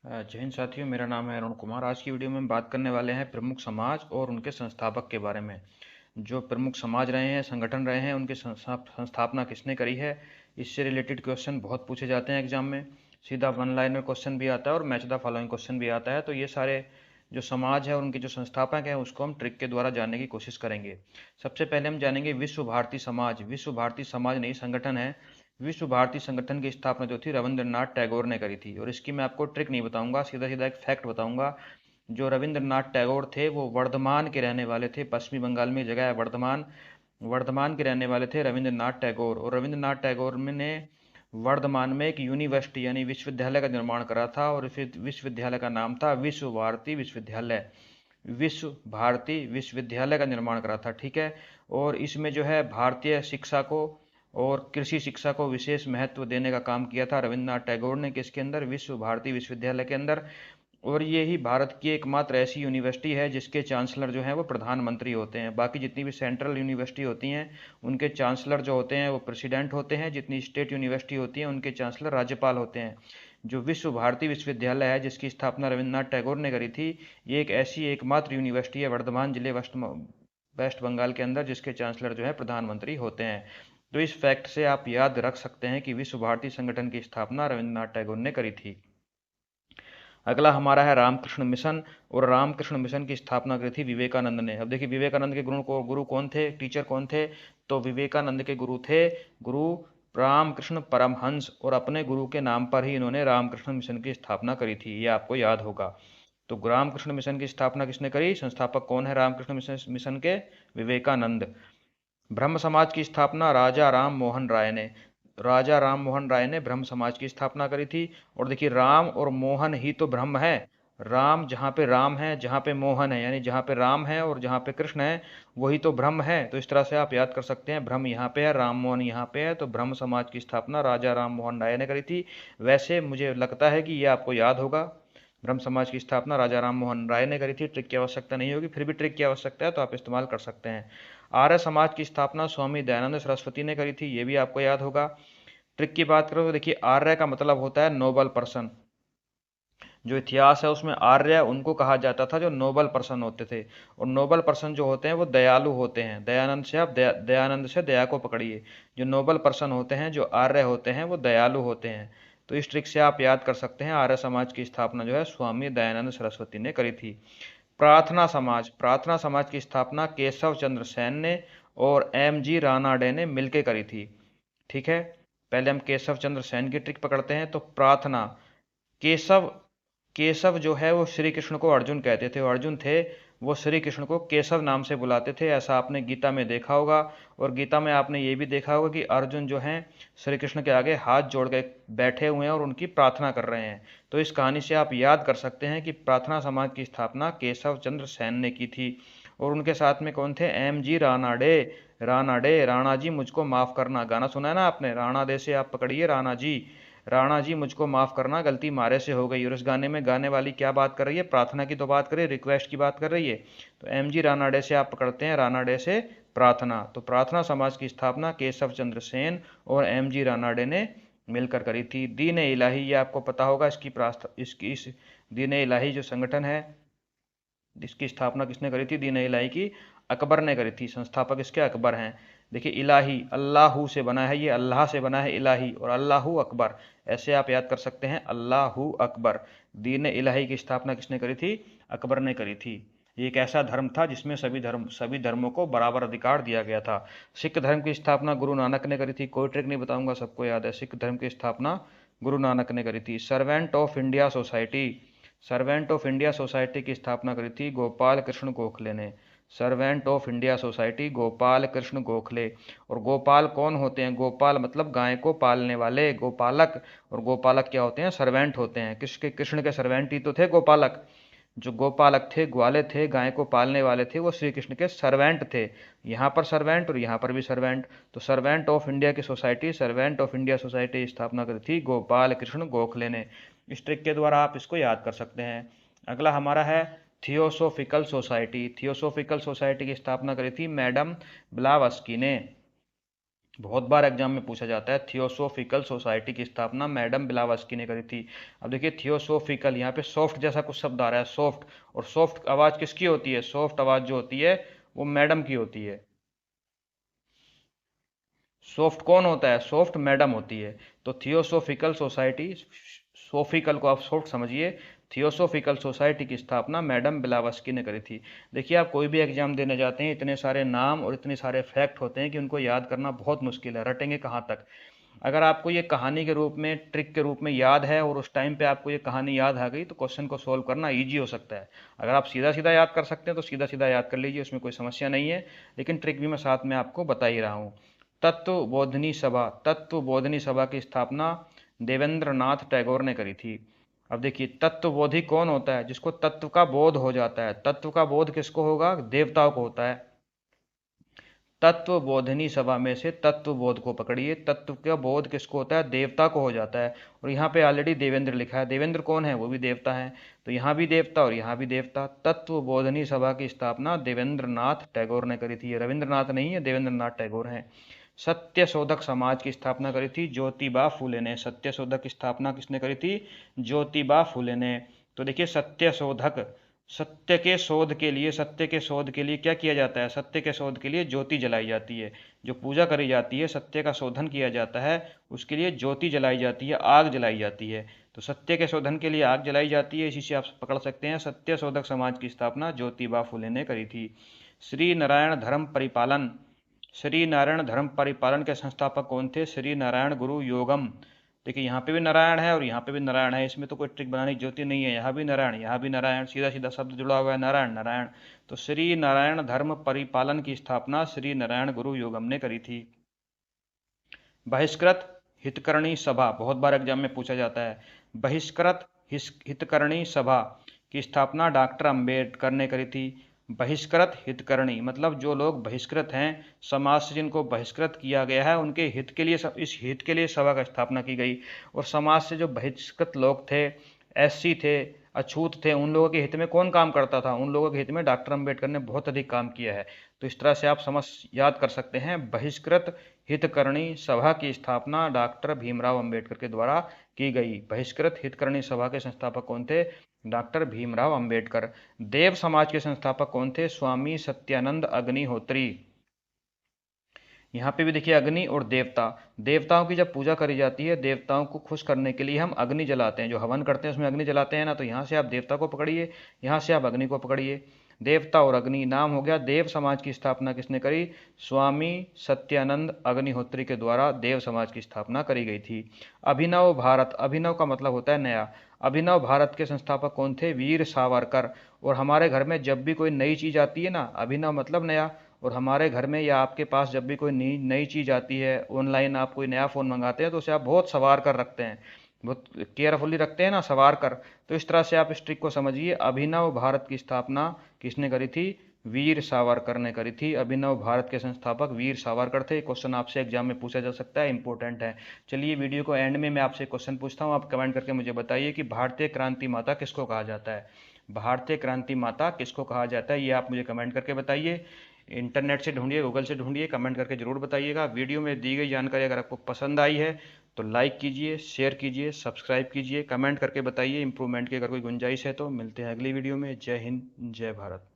जय हिंद साथियों, मेरा नाम है अरुण कुमार। आज की वीडियो में हम बात करने वाले हैं प्रमुख समाज और उनके संस्थापक के बारे में। जो प्रमुख समाज रहे हैं, संगठन रहे हैं, उनकी संस्थापना किसने करी है, इससे रिलेटेड क्वेश्चन बहुत पूछे जाते हैं एग्जाम में। सीधा वन लाइनर क्वेश्चन भी आता है और मैच द फॉलोइंग क्वेश्चन भी आता है। तो ये सारे जो समाज है और उनके जो संस्थापक हैं उसको हम ट्रिक के द्वारा जानने की कोशिश करेंगे। सबसे पहले हम जानेंगे विश्व भारती समाज। विश्व भारती समाज नहीं, संगठन है। विश्व भारती संगठन की स्थापना जो थी रविंद्रनाथ टैगोर ने करी थी। और इसकी मैं आपको ट्रिक नहीं बताऊंगा, सीधा सीधा एक फैक्ट बताऊंगा। जो रविंद्रनाथ टैगोर थे वो वर्धमान के रहने वाले थे। पश्चिमी बंगाल में जगह है वर्धमान। वर्धमान के रहने वाले थे रविंद्रनाथ टैगोर। और रविंद्रनाथ टैगोर ने वर्धमान में एक यूनिवर्सिटी यानी विश्वविद्यालय का निर्माण करा था। और इस विश्वविद्यालय का नाम था विश्व भारती विश्वविद्यालय। विश्व भारती विश्वविद्यालय का निर्माण करा था, ठीक है। और इसमें जो है भारतीय शिक्षा को और कृषि शिक्षा को विशेष महत्व देने का काम किया था रविंद्रनाथ टैगोर ने, किसके अंदर, विश्व भारती विश्वविद्यालय के अंदर। और ये ही भारत की एकमात्र ऐसी यूनिवर्सिटी है जिसके चांसलर जो हैं वो प्रधानमंत्री होते हैं। बाकी जितनी भी सेंट्रल यूनिवर्सिटी होती हैं उनके चांसलर जो होते हैं वो प्रेसिडेंट होते हैं। जितनी स्टेट यूनिवर्सिटी होती हैं उनके चांसलर राज्यपाल होते हैं। जो विश्व भारती विश्वविद्यालय है जिसकी स्थापना रविंद्रनाथ टैगोर ने करी थी, ये एक ऐसी एकमात्र यूनिवर्सिटी है वर्धमान जिले वेस्ट बंगाल के अंदर, जिसके चांसलर जो है प्रधानमंत्री होते हैं। तो इस फैक्ट से आप याद रख सकते हैं कि विश्व भारती संगठन की स्थापना रविंद्रनाथ टैगोर ने करी थी। अगला हमारा है रामकृष्ण मिशन। और रामकृष्ण मिशन की स्थापना करी थी विवेकानंद ने। अब देखिए विवेकानंद के गुरु कौन थे, टीचर कौन थे। तो विवेकानंद के गुरु थे गुरु रामकृष्ण परमहंस। और अपने गुरु के नाम पर ही इन्होंने रामकृष्ण मिशन की स्थापना करी थी, ये आपको याद होगा। तो रामकृष्ण मिशन की स्थापना किसने करी, संस्थापक कौन है रामकृष्ण मिशन के, विवेकानंद। ब्रह्म समाज की स्थापना राजा राम मोहन राय ने। राजा राम मोहन राय ने ब्रह्म समाज की स्थापना करी थी। और देखिए राम और मोहन ही तो ब्रह्म है। राम जहाँ पे राम है, जहाँ पे मोहन है, यानी जहाँ पे राम है और जहाँ पे कृष्ण है, वही तो ब्रह्म है। तो इस तरह से आप याद कर सकते हैं, ब्रह्म यहाँ पे है, राम मोहन यहाँ पे है, तो ब्रह्म समाज की स्थापना राजा राम मोहन राय ने करी थी। वैसे मुझे लगता है कि ये आपको याद होगा। ब्रह्म समाज की स्थापना राजा राम मोहन राय ने करी थी। ट्रिक की आवश्यकता नहीं होगी, फिर भी ट्रिक की आवश्यकता है तो आप इस्तेमाल कर सकते हैं। आर्य समाज की स्थापना स्वामी दयानंद सरस्वती ने करी थी, ये भी आपको याद होगा। ट्रिक की बात करो तो देखिए आर्य का मतलब होता है नोबल पर्सन। जो इतिहास है उसमें आर्य उनको कहा जाता था जो नोबल पर्सन होते थे। और नोबल पर्सन जो होते हैं वो दयालु होते हैं। दयानंद से आप दयानंद से दया को पकड़िए। जो नोबल पर्सन होते हैं, जो आर्य होते हैं, वो दयालु होते हैं। तो इस ट्रिक से आप याद कर सकते हैं आर्य समाज की स्थापना जो है स्वामी दयानंद सरस्वती ने करी थी। प्रार्थना समाज। प्रार्थना समाज की स्थापना केशव चंद्र सेन ने और एम जी रानाडे ने मिलकर करी थी, ठीक है। पहले हम केशव चंद्र सेन की ट्रिक पकड़ते हैं। तो प्रार्थना, केशव, केशव जो है वो श्री कृष्ण को अर्जुन कहते थे। अर्जुन थे वो श्री कृष्ण को केशव नाम से बुलाते थे, ऐसा आपने गीता में देखा होगा। और गीता में आपने ये भी देखा होगा कि अर्जुन जो हैं श्री कृष्ण के आगे हाथ जोड़ के बैठे हुए हैं और उनकी प्रार्थना कर रहे हैं। तो इस कहानी से आप याद कर सकते हैं कि प्रार्थना समाज की स्थापना केशव चंद्र सेन ने की थी। और उनके साथ में कौन थे, एम जी रानाडे। रानाडे, राणा जी मुझको माफ करना, गाना सुना है ना आपने, राणा दे से आप पकड़िए राणा जी। राणा जी मुझको माफ करना, गलती मारे से हो गई। और इस गाने में गाने वाली क्या बात कर रही है, प्रार्थना की तो बात कर रही है, रिक्वेस्ट की बात कर रही है। तो एम जी रानाडे से आप पकड़ते हैं, रानाडे से प्रार्थना। तो प्रार्थना समाज की स्थापना केशव चंद्र सेन और एम जी रानाडे ने मिलकर करी थी। दीन इलाही, ये आपको पता होगा, इसकी इस दीन इलाही जो संगठन है इसकी स्थापना किसने करी थी, दीन इलाही की अकबर ने करी थी। संस्थापक इसके अकबर हैं। देखिए इलाही अल्लाहू से बना है, ये अल्लाह से बना है इलाही, और अल्लाहू अकबर, ऐसे आप याद कर सकते हैं, अल्लाहू अकबर। दीन इलाही की स्थापना किसने करी थी, अकबर ने करी थी। ये एक ऐसा धर्म था जिसमें सभी धर्मों को बराबर अधिकार दिया गया था। सिख धर्म की स्थापना गुरु नानक ने करी थी। कोई ट्रिक नहीं बताऊंगा, सबको याद है। सिख धर्म की स्थापना गुरु नानक ने करी थी। Servant of India society, servant of India society की स्थापना करी थी गोपाल कृष्ण गोखले ने। Servant of India society Gopal Krishna Gokhale. और गोपाल कौन होते हैं, गोपाल मतलब गाय को पालने वाले, गोपालक। और गोपालक क्या होते हैं, सर्वेंट होते हैं। किसके, कृष्ण के सर्वेंट ही तो थे गोपालक। जो गोपालक थे, ग्वाले थे, गाय को पालने वाले थे, वो श्री कृष्ण के सर्वेंट थे। यहाँ पर सर्वेंट और यहाँ पर भी सर्वेंट। तो सर्वेंट ऑफ इंडिया की society, servant of India society स्थापना करी थी गोपाल कृष्ण गोखले ने। इस ट्रिक के द्वारा आप इसको याद कर सकते हैं। अगला हमारा है थियोसोफिकल सोसाइटी। थियोसोफिकल सोसाइटी की स्थापना करी थी मैडम ब्लावस्की ने। बहुत बार एग्जाम में पूछा जाता है। थियोसोफिकल सोसाइटी की स्थापना मैडम ब्लावस्की ने करी थी। अब देखिए थियोसोफिकल, यहाँ पे सॉफ्ट जैसा कुछ शब्द आ रहा है, सॉफ्ट। और सॉफ्ट आवाज किसकी होती है? सॉफ्ट आवाज जो होती है वो मैडम की होती है। सॉफ्ट कौन होता है? सॉफ्ट मैडम होती है। तो थियोसोफिकल सोसाइटी, सोफिकल को आप सॉफ्ट समझिए, थियोसोफिकल सोसाइटी की स्थापना मैडम ब्लावस्की ने करी थी। देखिए आप कोई भी एग्जाम देने जाते हैं, इतने सारे नाम और इतने सारे फैक्ट होते हैं कि उनको याद करना बहुत मुश्किल है, रटेंगे कहाँ तक। अगर आपको ये कहानी के रूप में, ट्रिक के रूप में याद है और उस टाइम पे आपको ये कहानी याद आ गई तो क्वेश्चन को सोल्व करना इजी हो सकता है। अगर आप सीधा सीधा याद कर सकते हैं तो सीधा सीधा याद कर लीजिए, उसमें कोई समस्या नहीं है। लेकिन ट्रिक भी मैं साथ में आपको बता ही रहा हूँ। तत्व बोधनी सभा, तत्व बोधनी सभा की स्थापना देवेंद्र नाथ टैगोर ने करी थी। अब देखिए तत्वबोधि कौन होता है? जिसको तत्व का बोध हो जाता है। तत्व का बोध किसको होगा? देवताओं को होता है। तत्व बोधनी सभा में से तत्व बोध को पकड़िए। तत्व का बोध किसको होता है? देवता को हो जाता है। और यहाँ पे ऑलरेडी देवेंद्र लिखा है, देवेंद्र कौन है? वो भी देवता है। तो यहाँ भी देवता और यहाँ भी देवता। तत्व बोधनी सभा की स्थापना देवेंद्र नाथ टैगोर ने करी थी। ये रविंद्रनाथ नहीं है, देवेंद्र नाथ टैगोर हैं। सत्य शोधक समाज की स्थापना करी थी ज्योतिबा फूले ने। सत्य शोधक की स्थापना किसने करी थी? ज्योतिबा फूले ने। तो देखिए सत्य शोधक, सत्य के शोध के लिए, सत्य के शोध के लिए क्या किया जाता है? सत्य के शोध के लिए ज्योति जलाई जाती है। जो पूजा करी जाती है, सत्य का शोधन किया जाता है, उसके लिए ज्योति जलाई जाती है, आग जलाई जाती है। तो सत्य के शोधन के लिए आग जलाई जाती है, इसी से आप पकड़ सकते हैं सत्य शोधक समाज की स्थापना ज्योतिबा फूले ने करी थी। श्री नारायण धर्म परिपालन, श्री नारायण धर्म परिपालन के संस्थापक कौन थे? श्री नारायण गुरु योगम। देखिए यहाँ पे भी नारायण है और यहाँ पे भी नारायण है, इसमें तो कोई ट्रिक बनाने की जरूरत ही नहीं है। यहाँ भी नारायण, यहाँ भी नारायण, सीधा सीधा शब्द जुड़ा हुआ है, नारायण नारायण। तो श्री नारायण धर्म परिपालन की स्थापना श्री नारायण गुरु योगम ने करी थी। बहिष्कृत हितकरणी सभा, बहुत बार एग्जाम में पूछा जाता है। बहिष्कृत हितकरणी सभा की स्थापना डॉक्टर अंबेडकर ने करी थी। बहिष्कृत हितकरणी मतलब जो लोग बहिष्कृत हैं, समाज से जिनको बहिष्कृत किया गया है, उनके हित के लिए, इस हित के लिए सभा का स्थापना की गई। और समाज से जो बहिष्कृत लोग थे, एससी थे, अछूत थे, उन लोगों के हित में कौन काम करता था? उन लोगों के हित में डॉक्टर अंबेडकर ने बहुत अधिक काम किया है। तो इस तरह से आप समझ याद कर सकते हैं। बहिष्कृत हितकरणी सभा की स्थापना डॉक्टर भीमराव अंबेडकर के द्वारा की गई। बहिष्कृत हितकरणी सभा के संस्थापक कौन थे? डॉक्टर भीमराव अंबेडकर। देव समाज के संस्थापक कौन थे? स्वामी सत्यानंद अग्निहोत्री। यहाँ पे भी देखिए अग्नि और देवता, देवताओं की जब पूजा करी जाती है, देवताओं को खुश करने के लिए हम अग्नि जलाते हैं, जो हवन करते हैं उसमें अग्नि जलाते हैं ना। तो यहाँ से आप देवता को पकड़िए, यहाँ से आप अग्नि को पकड़िए। देवता और अग्नि नाम हो गया। देव समाज की स्थापना किसने करी? स्वामी सत्यानंद अग्निहोत्री के द्वारा देव समाज की स्थापना करी गई थी। अभिनव भारत, अभिनव का मतलब होता है नया। अभिनव भारत के संस्थापक कौन थे? वीर सावरकर। और हमारे घर में जब भी कोई नई चीज आती है ना, अभिनव मतलब नया। और हमारे घर में या आपके पास जब भी कोई नई नई चीज़ आती है, ऑनलाइन आप कोई नया फ़ोन मंगाते हैं, तो उसे आप बहुत संवार कर रखते हैं, बहुत केयरफुली रखते हैं ना, संवार कर। तो इस तरह से आप इस ट्रिक को समझिए। अभिनव भारत की स्थापना किसने करी थी? वीर सावरकर ने करी थी। अभिनव भारत के संस्थापक वीर सावरकर थे। क्वेश्चन आपसे एग्जाम में पूछा जा सकता है, इंपॉर्टेंट है। चलिए वीडियो को एंड में मैं आपसे क्वेश्चन पूछता हूँ, आप कमेंट करके मुझे बताइए कि भारतीय क्रांति माता किसको कहा जाता है? भारतीय क्रांति माता किसको कहा जाता है, ये आप मुझे कमेंट करके बताइए। इंटरनेट से ढूंढिए, गूगल से ढूंढिए, कमेंट करके जरूर बताइएगा। वीडियो में दी गई जानकारी अगर आपको पसंद आई है तो लाइक कीजिए, शेयर कीजिए, सब्सक्राइब कीजिए, कमेंट करके बताइए। इंप्रूवमेंट की अगर कोई गुंजाइश है तो। मिलते हैं अगली वीडियो में। जय हिंद, जय भारत।